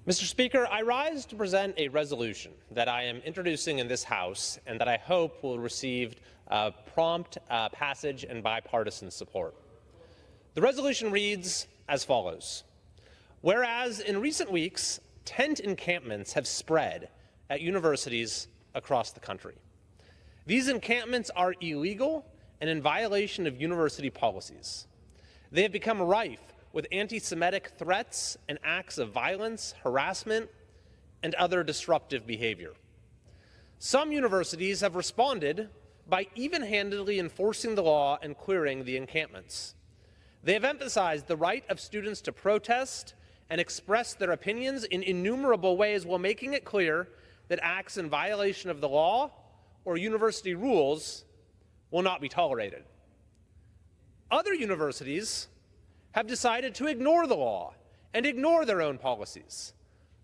Mr. Speaker, I rise to present a resolution that I am introducing in this House and that I hope will receive prompt passage and bipartisan support. The resolution reads as follows. Whereas in recent weeks, tent encampments have spread at universities across the country. These encampments are illegal and in violation of university policies. They have become rife with anti-Semitic threats and acts of violence, harassment, and other disruptive behavior. Some universities have responded by even-handedly enforcing the law and clearing the encampments. They have emphasized the right of students to protest and express their opinions in innumerable ways while making it clear that acts in violation of the law or university rules will not be tolerated. Other universities have decided to ignore the law and ignore their own policies,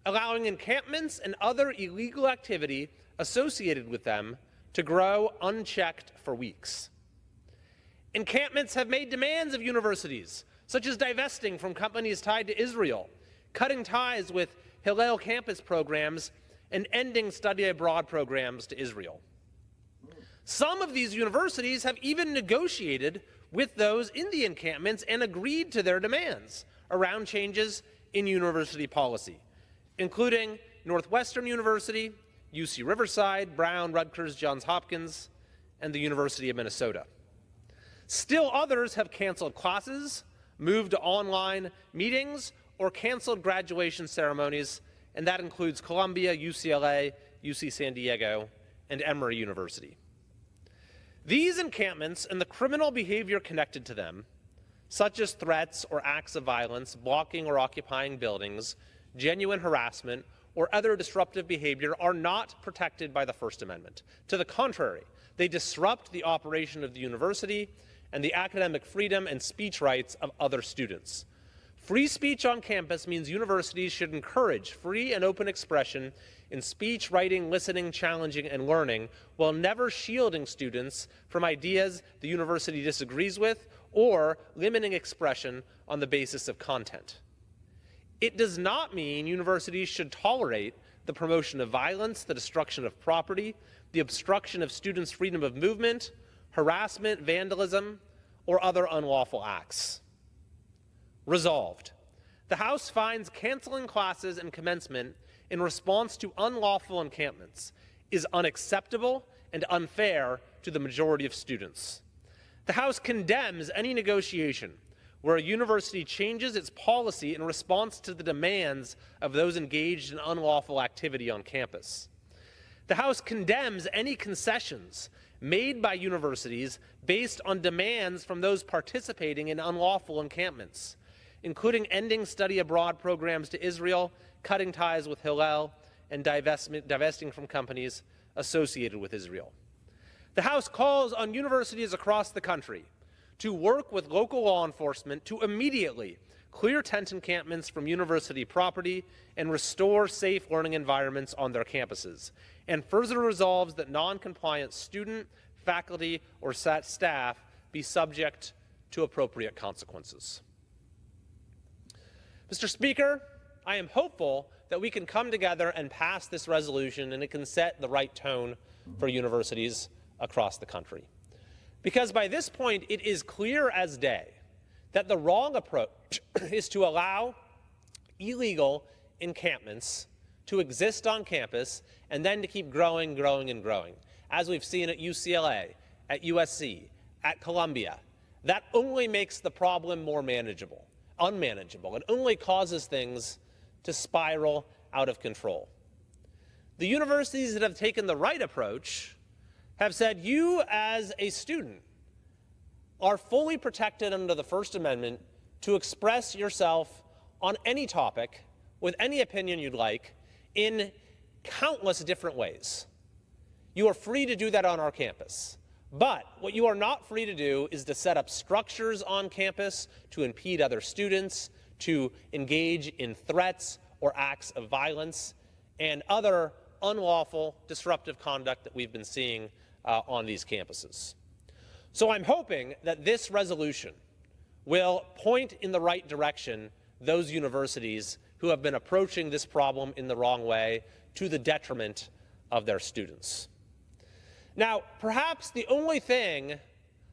allowing encampments and other illegal activity associated with them to grow unchecked for weeks. Encampments have made demands of universities, such as divesting from companies tied to Israel, cutting ties with Hillel campus programs, and ending study abroad programs to Israel. Some of these universities have even negotiated with those in the encampments and agreed to their demands around changes in university policy, including Northwestern University, UC Riverside, Brown, Rutgers, Johns Hopkins, and the University of Minnesota. Still others have canceled classes, moved to online meetings, or canceled graduation ceremonies, and that includes Columbia, UCLA, UC San Diego, and Emory University. These encampments and the criminal behavior connected to them, such as threats or acts of violence, blocking or occupying buildings, genuine harassment, or other disruptive behavior, are not protected by the First Amendment. To the contrary, they disrupt the operation of the university and the academic freedom and speech rights of other students. Free speech on campus means universities should encourage free and open expression in speech, writing, listening, challenging, and learning, while never shielding students from ideas the university disagrees with or limiting expression on the basis of content. It does not mean universities should tolerate the promotion of violence, the destruction of property, the obstruction of students' freedom of movement, harassment, vandalism, or other unlawful acts. Resolved. The House finds canceling classes and commencement in response to unlawful encampments is unacceptable and unfair to the majority of students. The House condemns any negotiation where a university changes its policy in response to the demands of those engaged in unlawful activity on campus. The House condemns any concessions made by universities based on demands from those participating in unlawful encampments, including ending study abroad programs to Israel, cutting ties with Hillel, and divesting from companies associated with Israel. The House calls on universities across the country to work with local law enforcement to immediately clear tent encampments from university property and restore safe learning environments on their campuses, and further resolves that non-compliant student, faculty, or staff be subject to appropriate consequences. Mr. Speaker, I am hopeful that we can come together and pass this resolution and it can set the right tone for universities across the country. Because by this point, it is clear as day that the wrong approach is to allow illegal encampments to exist on campus and then to keep growing, and growing, as we've seen at UCLA, at USC, at Columbia. That only makes the problem more unmanageable. It only causes things to spiral out of control. The universities that have taken the right approach have said, you as a student are fully protected under the First Amendment to express yourself on any topic with any opinion you'd like in countless different ways. You are free to do that on our campus. But what you are not free to do is to set up structures on campus to impede other students, to engage in threats or acts of violence, and other unlawful, disruptive conduct that we've been seeing on these campuses. So I'm hoping that this resolution will point in the right direction those universities who have been approaching this problem in the wrong way to the detriment of their students. Now, perhaps the only thing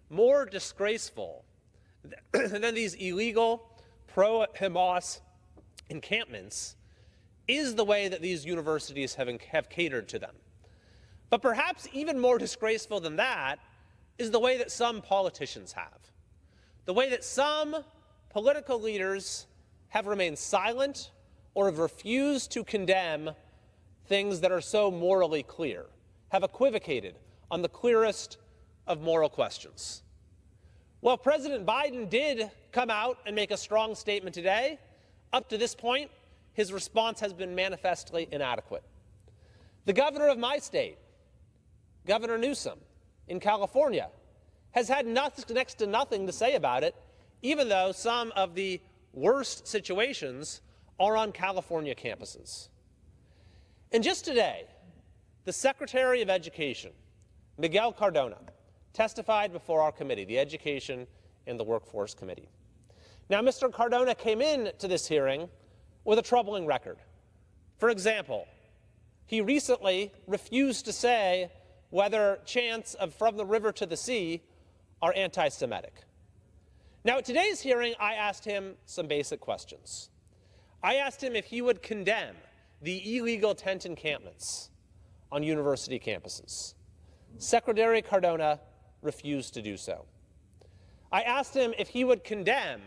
more disgraceful than these illegal pro-Hamas encampments is the way that these universities have catered to them. But perhaps even more disgraceful than that is the way that some politicians have. The way that some political leaders have remained silent or have refused to condemn things that are so morally clear, have equivocated on the clearest of moral questions. Well, President Biden did come out and make a strong statement today. Up to this point, his response has been manifestly inadequate. The governor of my state, Governor Newsom in California, has had next to nothing to say about it, even though some of the worst situations are on California campuses. And just today, the Secretary of Education, Miguel Cardona, testified before our committee, the Education and the Workforce Committee. Now, Mr. Cardona came into this hearing with a troubling record. For example, he recently refused to say whether chants of "From the River to the Sea" are anti-Semitic. Now, at today's hearing, I asked him some basic questions. I asked him if he would condemn the illegal tent encampments on university campuses. Secretary Cardona refused to do so. I asked him if he would condemn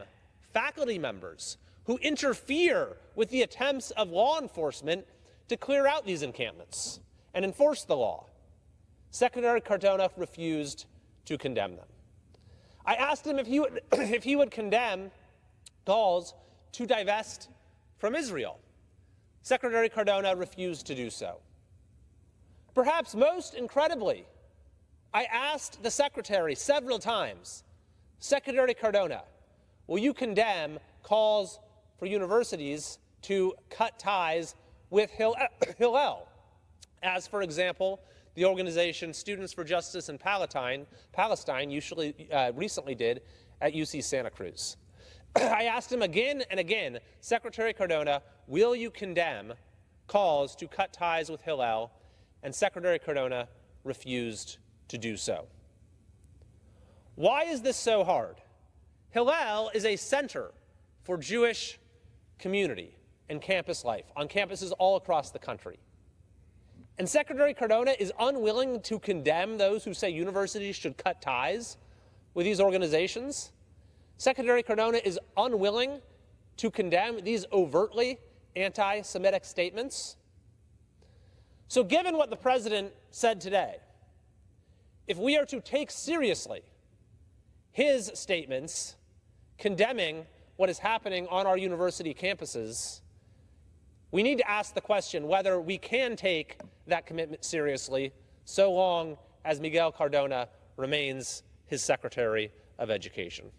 faculty members who interfere with the attempts of law enforcement to clear out these encampments and enforce the law. Secretary Cardona refused to condemn them. I asked him if he would condemn calls to divest from Israel. Secretary Cardona refused to do so. Perhaps most incredibly, I asked the Secretary several times, Secretary Cardona, will you condemn calls for universities to cut ties with Hillel, as, for example, the organization Students for Justice in Palestine recently did at UC Santa Cruz? I asked him again and again, Secretary Cardona, will you condemn calls to cut ties with Hillel? And Secretary Cardona refused to do so. Why is this so hard? Hillel is a center for Jewish community and campus life on campuses all across the country. And Secretary Cardona is unwilling to condemn those who say universities should cut ties with these organizations. Secretary Cardona is unwilling to condemn these overtly anti-Semitic statements. So given what the president said today, if we are to take seriously his statements condemning what is happening on our university campuses, we need to ask the question whether we can take that commitment seriously so long as Miguel Cardona remains his Secretary of Education.